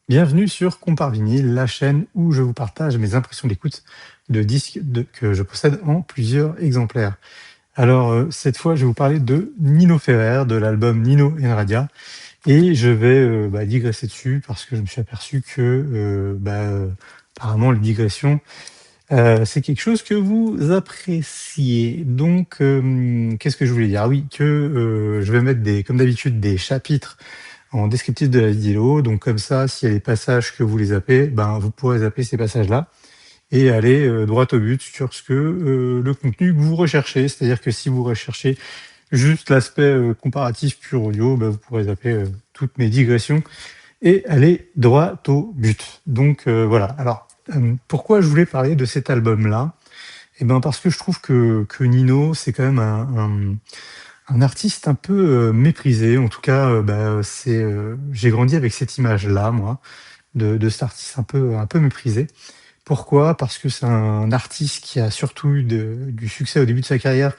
Bienvenue sur Compare Vinyle, la chaîne où je vous partage mes impressions d'écoute de disques que je possède en plusieurs exemplaires. Alors, cette fois, je vais vous parler de Nino Ferrer, de l'album Nino and Radia, et je vais digresser dessus parce que je me suis aperçu que apparemment, les digressions, c'est quelque chose que vous appréciez. Donc, qu'est-ce que je voulais dire? Ah oui, que je vais mettre, comme d'habitude, des chapitres en descriptif de la vidéo. Donc comme ça, s'il y a des passages que vous les zappez, ben, vous pourrez zapper ces passages-là et aller droit au but sur ce que le contenu que vous recherchez. C'est-à-dire que si vous recherchez juste l'aspect comparatif pur audio, ben, vous pourrez zapper toutes mes digressions et aller droit au but. Donc voilà. Alors pourquoi je voulais parler de cet album-là? Eh ben parce que je trouve que Nino, c'est quand même un artiste un peu, méprisé. En tout cas, j'ai grandi avec cette image-là, moi, de cet artiste un peu méprisé. Pourquoi? Parce que c'est un artiste qui a surtout eu du succès au début de sa carrière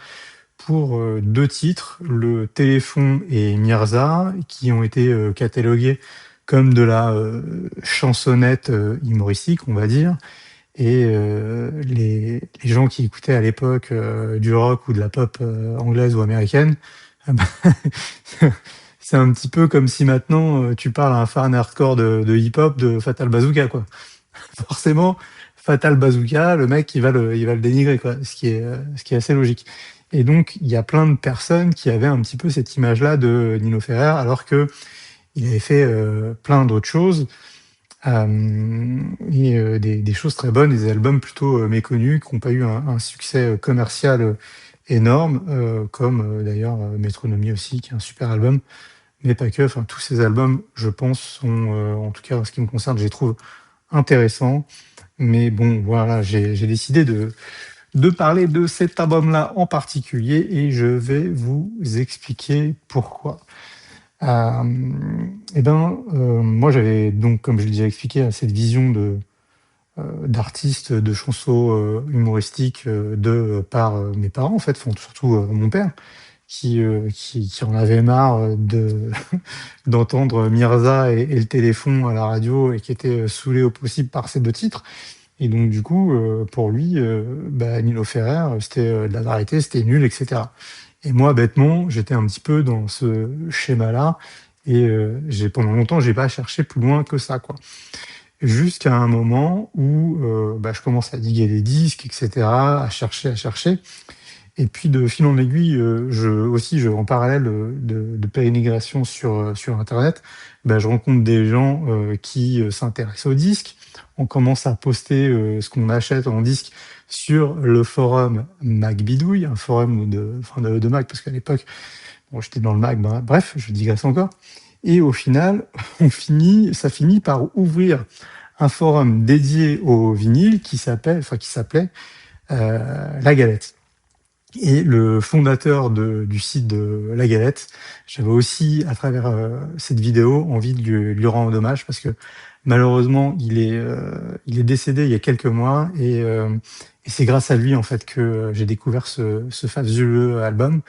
pour, 2 titres, Le Téléphone et Mirza, qui ont été, catalogués comme de la, chansonnette, humoristique, on va dire. Et les gens qui écoutaient à l'époque, du rock ou de la pop, anglaise ou américaine, ah bah, c'est un petit peu comme si maintenant, tu parles à un fan hardcore de hip-hop de Fatal Bazooka, quoi. Forcément, Fatal Bazooka, le mec, il va le dénigrer, quoi, ce qui est assez logique. Et donc il y a plein de personnes qui avaient un petit peu cette image-là de Nino Ferrer, alors qu'il avait fait, plein d'autres choses. Des choses très bonnes, des albums plutôt, méconnus, qui n'ont pas eu un succès, commercial, énorme, comme, d'ailleurs, Métronomie aussi, qui est un super album, mais pas que. Enfin, tous ces albums, je pense, sont, en tout cas en ce qui me concerne, je les trouve intéressants. Mais bon, voilà, j'ai décidé de parler de cet album-là en particulier et je vais vous expliquer pourquoi. Moi j'avais donc, comme je l'ai déjà expliqué, cette vision d'artiste, de chansons, humoristiques, par, mes parents en fait, enfin surtout, mon père qui en avait marre, de d'entendre Mirza et Le Téléphone à la radio et qui était, saoulé au possible par ces 2 titres. Et donc du coup, pour lui, Nino Ferrer, c'était, de la variété, c'était nul et cetera. Et moi, bêtement, j'étais un petit peu dans ce schéma-là et pendant longtemps, j'ai pas cherché plus loin que ça, quoi. Jusqu'à un moment où, je commence à diguer les disques et cetera, à chercher et puis de fil en aiguille, en parallèle, de pérénégration sur internet, je rencontre des gens, qui, s'intéressent aux disques. On commence à poster, ce qu'on achète en disque sur le forum Macbidouille, un forum de Mac, parce qu'à l'époque, bon, j'étais dans le Mac, bref, je digresse encore. Et au final, ça finit par ouvrir un forum dédié au vinyle qui s'appelait, La Galette. Et le fondateur du site de La Galette, j'avais aussi, à travers, cette vidéo, envie de lui rendre hommage parce que malheureusement, il est décédé il y a quelques mois et c'est grâce à lui, en fait, que, j'ai découvert ce fabuleux album.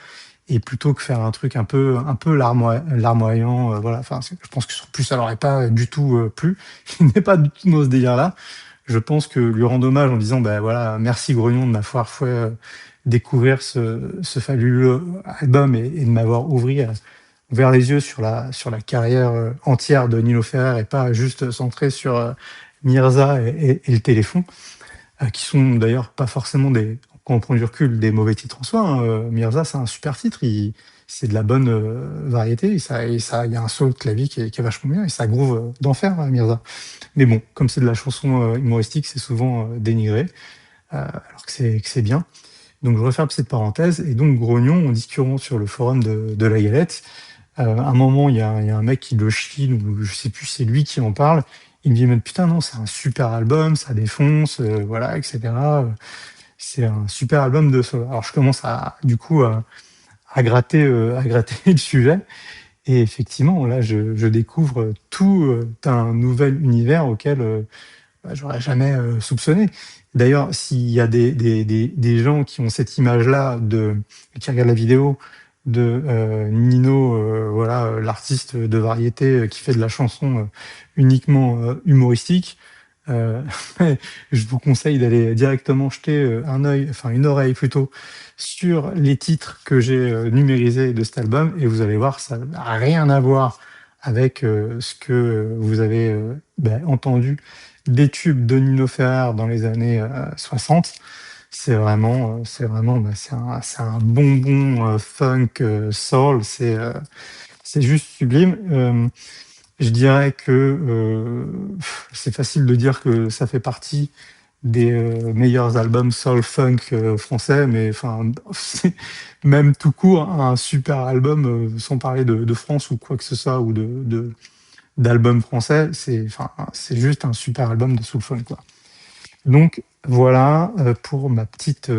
Et plutôt que faire un truc un peu larmoyant, voilà, enfin, je pense que sur plus, ça l'aurait pas du tout, plu. Il n'est pas du tout dans ce délire-là. Je pense que lui rendre hommage en disant: «Bah, voilà, merci Grognon de m'avoir fait, découvrir ce fabuleux album et de m'avoir ouvert les yeux sur la carrière, entière de Nino Ferrer et pas juste centré sur, Mirza et Le Téléphone», qui sont d'ailleurs pas forcément quand on prend du recul, des mauvais titres en soi, hein. Mirza, c'est un super titre, c'est de la bonne, variété et il y a un solo de clavier qui est vachement bien et ça groove, d'enfer, Mirza. Mais bon, comme c'est de la chanson, humoristique, c'est souvent, dénigré, alors que c'est bien. Donc je referme cette parenthèse et donc Grognon, en discutant sur le forum de La Galette, à un moment, il y a un mec qui le chine ou je sais plus, c'est lui qui en parle. Il me dit: «Mais putain non, c'est un super album, ça défonce, voilà et cetera, c'est un super album de solo». Alors je commence du coup à gratter le sujet et effectivement là je découvre tout, un nouvel univers auquel, j'aurais jamais, soupçonné. D'ailleurs, s'il y a des gens qui ont cette image-là qui regardent la vidéo, de Nino, voilà, l'artiste de variété qui fait de la chanson uniquement humoristique. Euh, je vous conseille d'aller directement jeter un œil, enfin une oreille plutôt, sur les titres que j'ai numérisés de cet album et vous allez voir, ça n'a rien à voir avec ce que vous avez entendu des tubes de Nino Ferrer dans les années 60. C'est un bonbon funk, soul, c'est juste sublime. Je dirais que c'est facile de dire que ça fait partie des meilleurs albums soul funk français, mais enfin, c'est même tout court un super album, sans parler de France ou quoi que ce soit, ou d'albums français, c'est juste un super album de soul funk, quoi. Donc voilà pour ma petite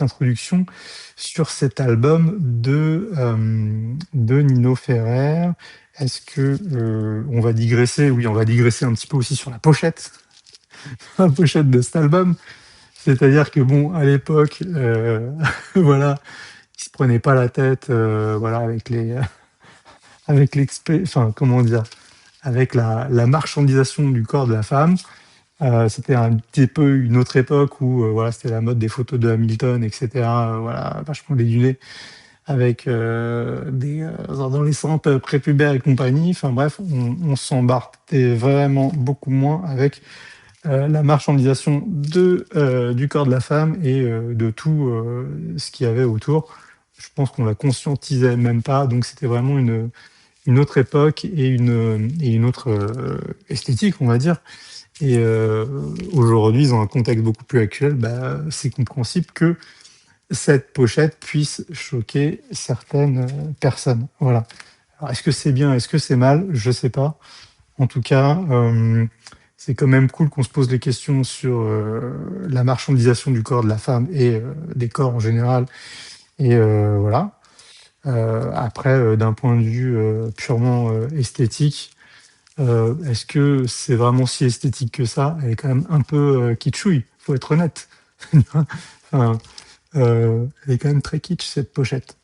introduction sur cet album de Nino Ferrer. Est-ce que on va digresser? Oui, on va digresser un petit peu aussi sur la pochette, la pochette de cet album. C'est-à-dire que bon, à l'époque, voilà, il se prenait pas la tête, voilà, avec les, enfin comment dire, avec la marchandisation du corps de la femme. C'était un petit peu une autre époque où voilà, c'était la mode des photos de Hamilton, etc. Voilà, vachement dénudées, avec des adolescentes prépubères et compagnie. Enfin bref, on s'embarquait vraiment beaucoup moins avec la marchandisation du corps de la femme et de tout ce qu'il y avait autour. Je pense qu'on la conscientisait même pas, donc c'était vraiment une autre époque et une autre esthétique, on va dire. Et aujourd'hui, dans un contexte beaucoup plus actuel, c'est compréhensible que cette pochette puisse choquer certaines personnes. Voilà. Alors, est-ce que c'est bien, est-ce que c'est mal? Je sais pas. En tout cas, c'est quand même cool qu'on se pose des questions sur la marchandisation du corps de la femme et des corps en général. Et voilà. Après, d'un point de vue purement esthétique, est-ce que c'est vraiment si esthétique que ça? Elle est quand même un peu kitschouille, faut être honnête. Enfin, elle est quand même très kitsch cette pochette.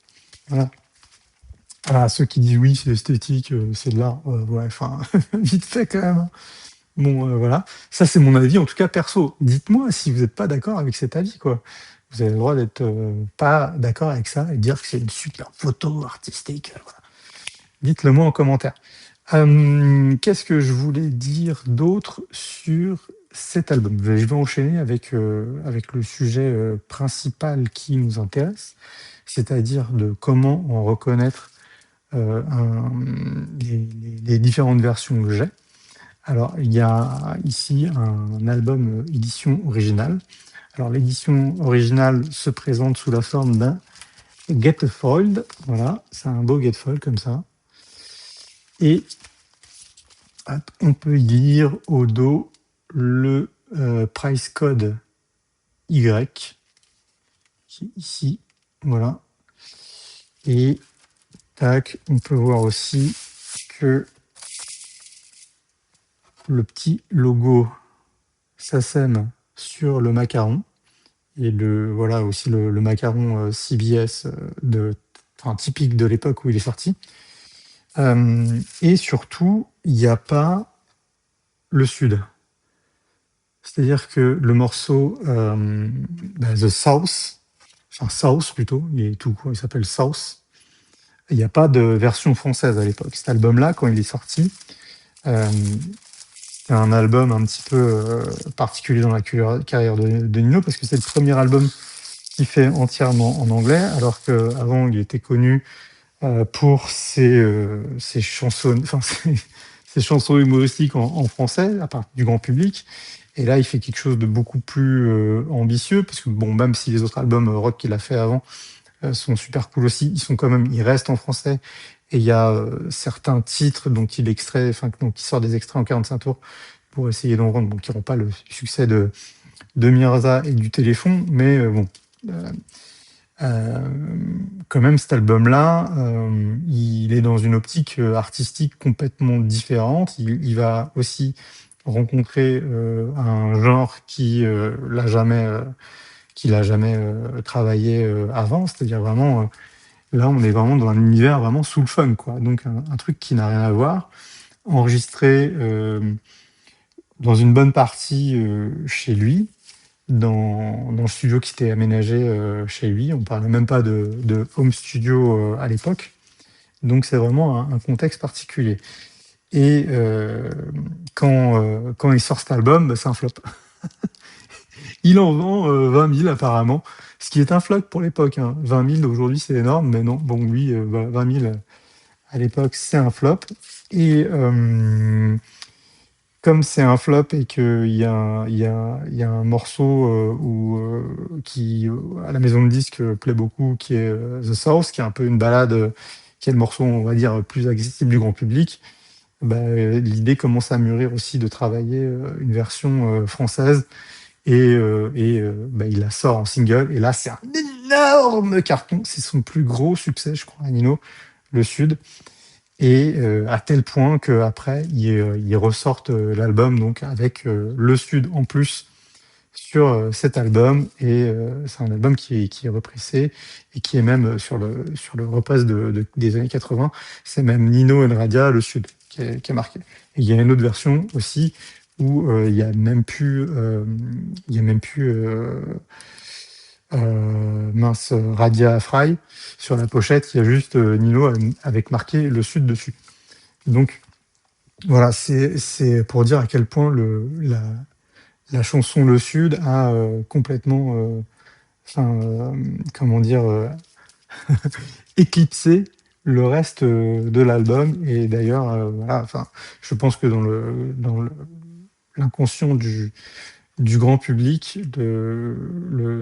Voilà. Ah, ceux qui disent oui, c'est esthétique, c'est de l'art, ouais, enfin, vite fait quand même, hein. Bon, voilà. Ça, c'est mon avis, en tout cas perso. Dites-moi si vous n'êtes pas d'accord avec cet avis, quoi. Vous avez le droit d'être pas d'accord avec ça et de dire que c'est une super photo artistique. Voilà. Dites-le moi en commentaire. Qu'est-ce que je voulais dire d'autre sur cet album? Je vais enchaîner avec le sujet principal qui nous intéresse, c'est-à-dire de comment en reconnaître les différentes versions que j'ai. Alors, il y a ici un album édition originale. Alors, l'édition originale se présente sous la forme d'un gatefold. Voilà, c'est un beau gatefold comme ça. Et hop, on peut y lire au dos le price code Y, qui est ici. Voilà. Et tac, on peut voir aussi que le petit logo SACEM sur le macaron. Et voilà aussi le macaron CBS enfin, typique de l'époque où il est sorti. Et surtout, il n'y a pas le sud. C'est-à-dire que le morceau The South, enfin South plutôt, il est tout court, il s'appelle South. Il n'y a pas de version française à l'époque. Cet album-là, quand il est sorti, euh, c'est un album un petit peu particulier dans la carrière de Nino parce que c'est le premier album qu'il fait entièrement en anglais, alors qu'avant il était connu pour ses chansons, enfin ses chansons humoristiques en français, à part du grand public. Et là, il fait quelque chose de beaucoup plus ambitieux, parce que bon, même si les autres albums rock qu'il a fait avant sont super cool aussi, ils restent en français. Et il y a certains titres dont dont il sort des extraits en 45 tours pour essayer d'en vendre, bon, qui n'auront pas le succès de Mirza et du Téléphone, mais bon. Euh, Quand même, cet album-là, il est dans une optique artistique complètement différente. Il va aussi rencontrer un genre qu'il a jamais travaillé avant, c'est-à-dire vraiment Là, on est vraiment dans un univers vraiment soul funk, quoi. Donc un truc qui n'a rien à voir, enregistré, dans une bonne partie, chez lui, dans le studio qui s'était aménagé, chez lui. On parlait même pas de home studio, à l'époque. Donc c'est vraiment un contexte particulier et quand il sort cet album, bah, c'est un flop. Il en vend, 20 000 apparemment, ce qui est un flop pour l'époque, hein. 20 000 aujourd'hui, c'est énorme, mais non, bon lui, 20 000 à l'époque, c'est un flop et comme c'est un flop et qu'il y a un morceau, qui, à la maison de disques, plaît beaucoup, qui est, The Source, qui est un peu une balade, qui est le morceau, on va dire, plus accessible du grand public. Bah, l'idée commence à mûrir aussi de travailler, une version, française bah, il la sort en single et là, c'est un énorme carton. C'est son plus gros succès, je crois, à Nino, Le Sud et à tel point qu'après, ils ressortent, l'album donc avec, Le Sud en plus sur, cet album et c'est un album qui est repressé et qui est même, sur le repress des années 80, c'est même Nino El Radia, Le Sud, qui est marqué. Et il y a une autre version aussi où, il y a même plus, mince, Radia Fry. Sur la pochette, il y a juste, Nino avec marqué Le Sud dessus. Donc voilà, c'est pour dire à quel point la chanson Le Sud a, complètement, enfin, comment dire, éclipsé le reste, de l'album et d'ailleurs, voilà, enfin, je pense que dans l'inconscient du grand public,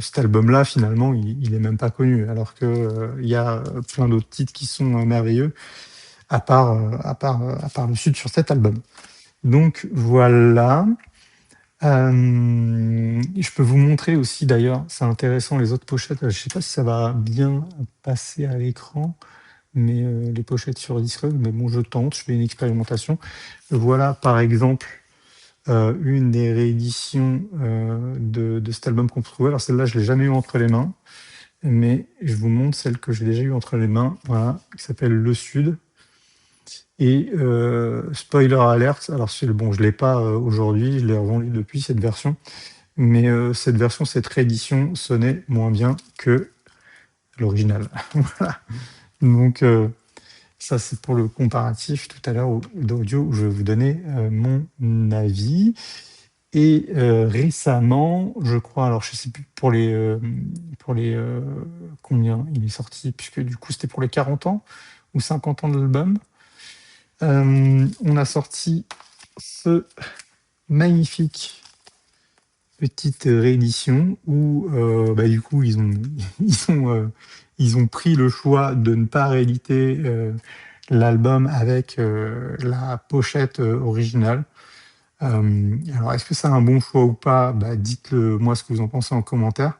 cet album-là, finalement, il est même pas connu alors que, il y a, plein d'autres titres qui sont, merveilleux à part Le Sud sur cet album. Donc voilà. Je peux vous montrer aussi d'ailleurs, c'est intéressant les autres pochettes, je sais pas si ça va bien passer à l'écran, mais les pochettes sur Discog, mais bon je tente, je fais une expérimentation. Voilà par exemple, une des rééditions, de cet album qu'on peut trouver. Alors celle-là, je l'ai jamais eu entre les mains, mais je vous montre celle que j'ai déjà eu entre les mains, voilà, qui s'appelle Le Sud. Et spoiler alert, alors bon, je l'ai pas, aujourd'hui, je l'ai revendu depuis cette version, mais cette version, cette réédition sonnait moins bien que l'original. Voilà. Donc ça, c'est pour le comparatif tout à l'heure d'audio où je vais vous donner mon avis. Et récemment, je crois, alors je sais plus pour les combien il est sorti, puisque du coup c'était pour les 40 ans ou 50 ans de l'album. On a sorti ce magnifique petite réédition où bah, du coup ils ont pris le choix de ne pas rééditer l'album avec la pochette originale. Alors est-ce que c'est un bon choix ou pas? Bah, dites-le moi ce que vous en pensez en commentaire.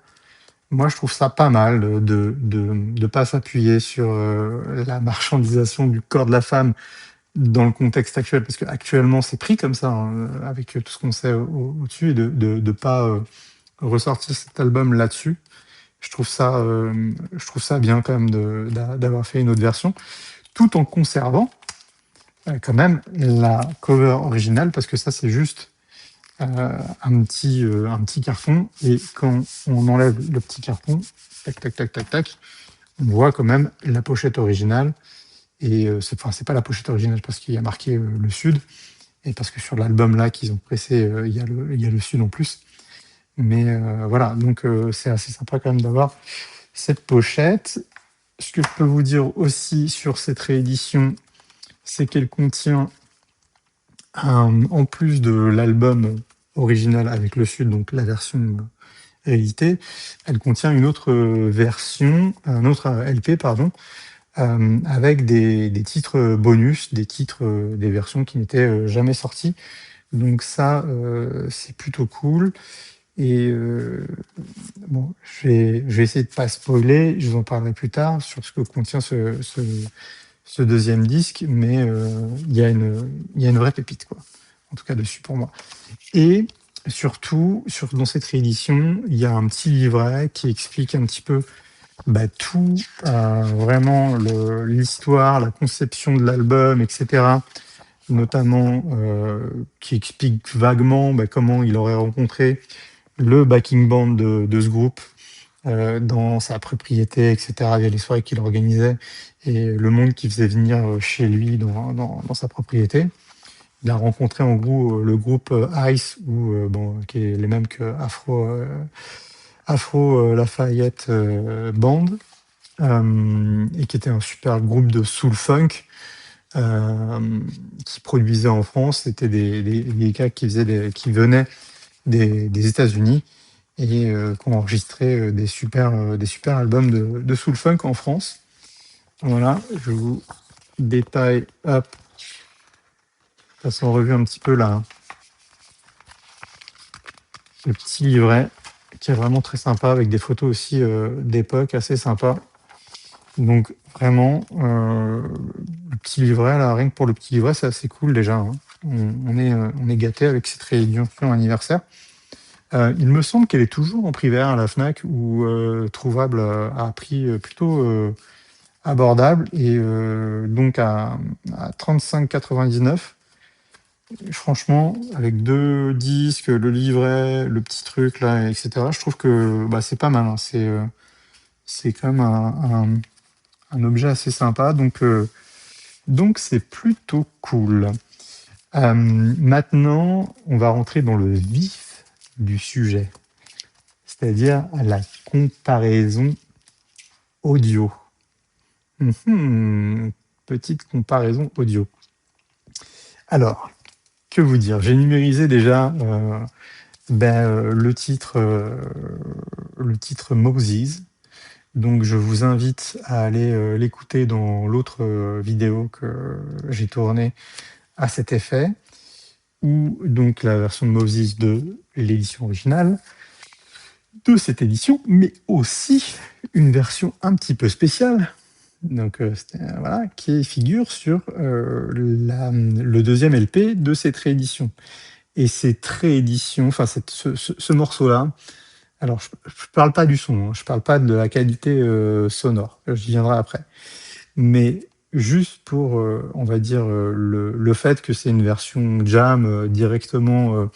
Moi je trouve ça pas mal de pas s'appuyer sur la marchandisation du corps de la femme dans le contexte actuel, parce qu'actuellement c'est pris comme ça, hein, avec tout ce qu'on sait au-dessus, et de pas ressortir cet album là-dessus. Je trouve ça bien quand même d'avoir fait une autre version, tout en conservant quand même la cover originale, parce que ça c'est juste un petit carton, et quand on enlève le petit carton, tac tac tac tac tac, on voit quand même la pochette originale. Et c'est pas la pochette originale parce qu'il y a marqué Le Sud, et parce que sur l'album là qu'ils ont pressé, il y a le Sud en plus. Mais voilà, donc c'est assez sympa quand même d'avoir cette pochette. Ce que je peux vous dire aussi sur cette réédition, c'est qu'elle contient, en plus de l'album original avec Le Sud, donc la version rééditée, elle contient une autre version, un autre LP, pardon, avec des titres bonus, des versions qui n'étaient jamais sorties. Donc ça, c'est plutôt cool. Et bon, je vais essayer de pas spoiler, je vous en parlerai plus tard sur ce que contient ce deuxième disque, mais il y a une vraie pépite, quoi. En tout cas dessus pour moi. Et surtout, dans cette réédition, il y a un petit livret qui explique un petit peu Bah, tout, vraiment l'histoire, la conception de l'album et cetera, notamment, qui explique vaguement, bah, comment il aurait rencontré le backing band de ce groupe, dans sa propriété et cetera, via les soirées qu'il organisait et le monde qu'il faisait venir, chez lui dans sa propriété. Il a rencontré en gros, le groupe, Ice ou, bon, qui est les mêmes que Afro Lafayette, Band, et qui était un super groupe de soul funk, qui produisait en France. C'était des gars qui venaient des États-Unis et qui ont enregistré des super albums de soul funk en France. Voilà, je vous détaille, hop, passe en revue un petit peu là, le petit livret qui est vraiment très sympa avec des photos aussi d'époque assez sympa. Donc vraiment, le petit livret là, rien que pour le petit livret, c'est assez cool déjà, hein. On est gâté avec cette réédition anniversaire. Il me semble qu'elle est toujours en prix vert à la Fnac ou trouvable à prix plutôt abordable et donc à 35,99. Franchement, avec 2 disques, le livret, le petit truc là, et cetera, je trouve que, bah, c'est pas mal, hein. C'est quand même un objet assez sympa, donc c'est plutôt cool. Maintenant, on va rentrer dans le vif du sujet, c'est-à-dire la comparaison audio. Petite comparaison audio. Alors, que vous dire? J'ai numérisé déjà le titre Moses. Donc, je vous invite à aller l'écouter dans l'autre vidéo que j'ai tournée à cet effet, ou donc la version de Moses de l'édition originale de cette édition, mais aussi une version un petit peu spéciale. Donc, voilà, qui figure sur le deuxième LP de cette réédition. Et cette réédition, enfin ce morceau-là, alors je parle pas du son, hein, je parle pas de la qualité sonore, j'y viendrai après. Mais juste pour, on va dire, le fait que c'est une version jam directement,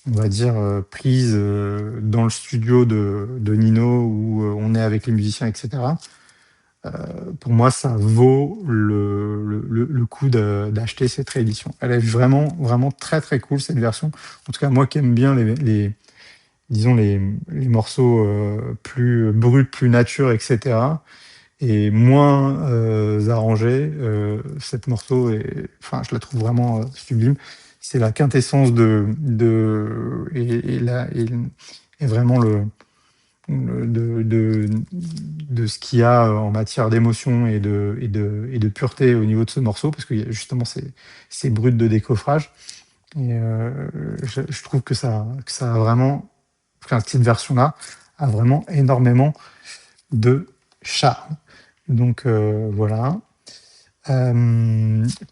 on va dire, prise dans le studio de Nino où on est avec les musiciens, etc. Pour moi, ça vaut le coup d'acheter cette réédition. Elle est vraiment, vraiment très très cool cette version. En tout cas, moi qui aime bien disons les morceaux plus bruts, plus nature, etc. Et moins arrangés, cette morceau est, enfin, je la trouve vraiment sublime. C'est la quintessence et vraiment de ce qu'il y a en matière d'émotion et de pureté au niveau de ce morceau, parce qu'il y a justement ces brutes de décoffrage. Et je trouve que ça a vraiment, enfin, cette version-là a vraiment énormément de charme. Donc voilà.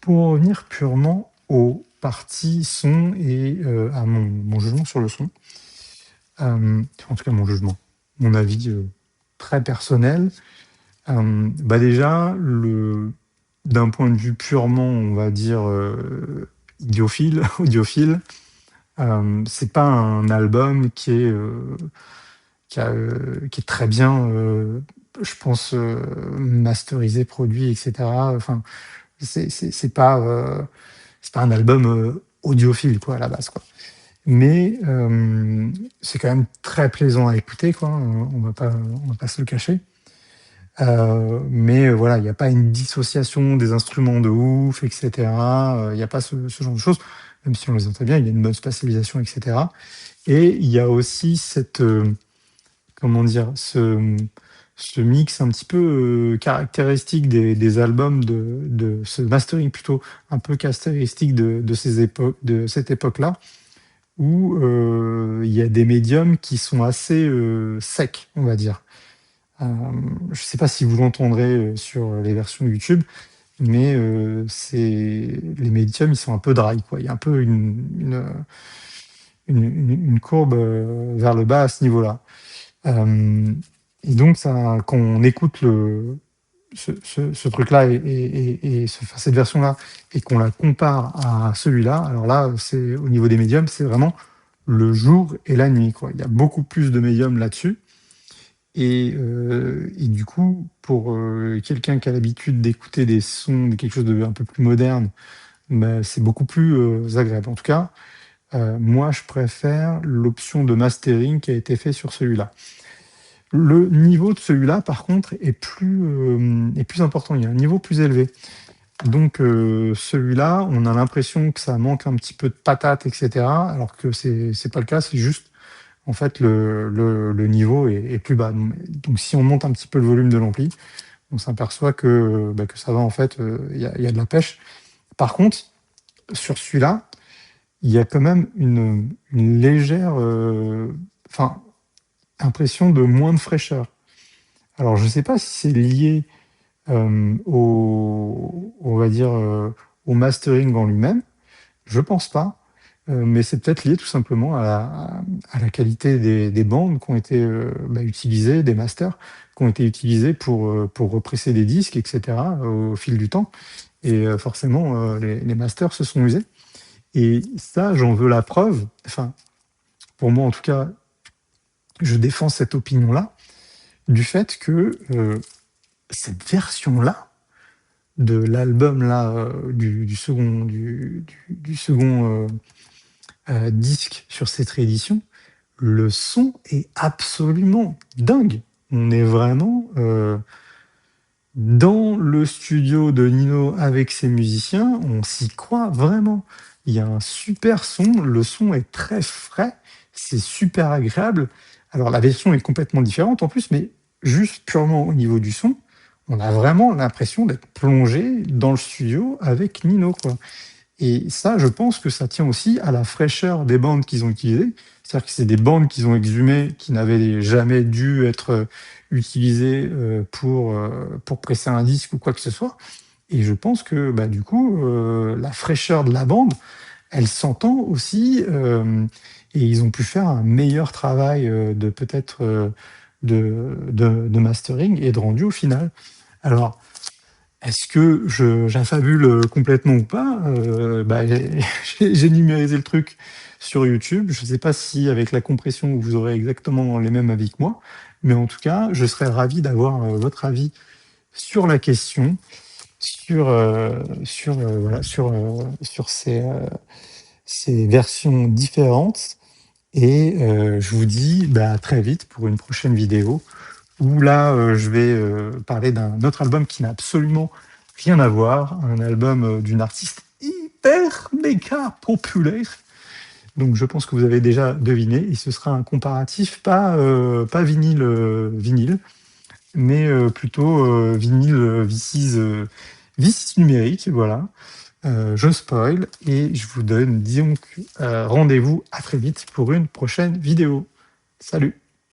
Pour en revenir purement aux parties son et à mon jugement sur le son, en tout cas mon jugement, mon avis très personnel, bah déjà, d'un point de vue purement, on va dire, audiophile, c'est pas un album qui est très bien, je pense, masterisé, produit, et cetera. Enfin, c'est pas un album audiophile, quoi, à la base, quoi. Mais c'est quand même très plaisant à écouter, quoi, on va pas se le cacher. Mais voilà, il y a pas une dissociation des instruments de ouf, et cetera. Il y a pas ce genre de choses, même si on les entend bien, il y a une bonne spatialisation, et cetera. Et il y a aussi cette, comment dire? Ce mix un petit peu, caractéristique des albums de ce mastering plutôt un peu caractéristique de cette époque-là, où, il y a des médiums qui sont assez, secs, on va dire. Je sais pas si vous l'entendrez, sur les versions YouTube, mais, c'est les médiums, ils sont un peu dry, quoi. Il y a un peu une courbe, vers le bas à ce niveau-là. Hem Et donc ça, quand on écoute ce truc-là enfin, cette version-là et qu'on la compare à celui-là, alors là, c'est au niveau des médiums, c'est vraiment le jour et la nuit, quoi. Il y a beaucoup plus de médiums là-dessus. Et du coup, pour quelqu'un qui a l'habitude d'écouter des sons, quelque chose de un peu plus moderne, bah, c'est beaucoup plus agréable. En tout cas, moi, je préfère l'option de mastering qui a été fait sur celui-là. Le niveau de celui-là, par contre, est plus important. Il y a un niveau plus élevé. Donc, celui-là, on a l'impression que ça manque un petit peu de patate, et cetera, alors que c'est pas le cas, c'est juste, en fait, le niveau est plus bas. Donc, si on monte un petit peu le volume de l'ampli, on s'aperçoit que, bah, que ça va, en fait, il y a de la pêche. Par contre, sur celui-là, il y a quand même une légère, enfin, impression de moins de fraîcheur. Alors, je sais pas si c'est lié on va dire, au mastering en lui-même. Je pense pas, mais c'est peut-être lié tout simplement à la qualité des bandes qui ont été bah, utilisées, des masters qui ont été utilisés pour represser des disques, etc. Au fil du temps. Et forcément, les masters se sont usés. Et ça, j'en veux la preuve. Enfin, pour moi en tout cas, je défends cette opinion-là, du fait que cette version-là, de l'album là, du second disque sur cette réédition, le son est absolument dingue. On est vraiment dans le studio de Nino avec ses musiciens, on s'y croit vraiment. Il y a un super son, le son est très frais, c'est super agréable. Alors la version est complètement différente en plus, mais juste purement au niveau du son, on a vraiment l'impression d'être plongé dans le studio avec Nino, quoi. Et ça, je pense que ça tient aussi à la fraîcheur des bandes qu'ils ont utilisées. C'est-à-dire que c'est des bandes qu'ils ont exhumées, qui n'avaient jamais dû être utilisées pour presser un disque ou quoi que ce soit. Et je pense que bah, du coup, la fraîcheur de la bande, elle s'entend aussi, et ils ont pu faire un meilleur travail de peut-être de mastering et de rendu au final. Alors, est-ce que j'affabule complètement ou pas? Bah, j'ai numérisé le truc sur YouTube. Je ne sais pas si avec la compression, vous aurez exactement les mêmes avis que moi, mais en tout cas, je serais ravi d'avoir votre avis sur la question, voilà, sur ces versions différentes. Et je vous dis bah, à très vite pour une prochaine vidéo où là, je vais parler d'un autre album qui n'a absolument rien à voir, un album d'une artiste hyper méga populaire. Donc je pense que vous avez déjà deviné, et ce sera un comparatif pas vinyle, vinyle, mais plutôt vinyle V6 numérique, voilà. Je spoil, et je vous donne, disons, rendez-vous à très vite pour une prochaine vidéo. Salut!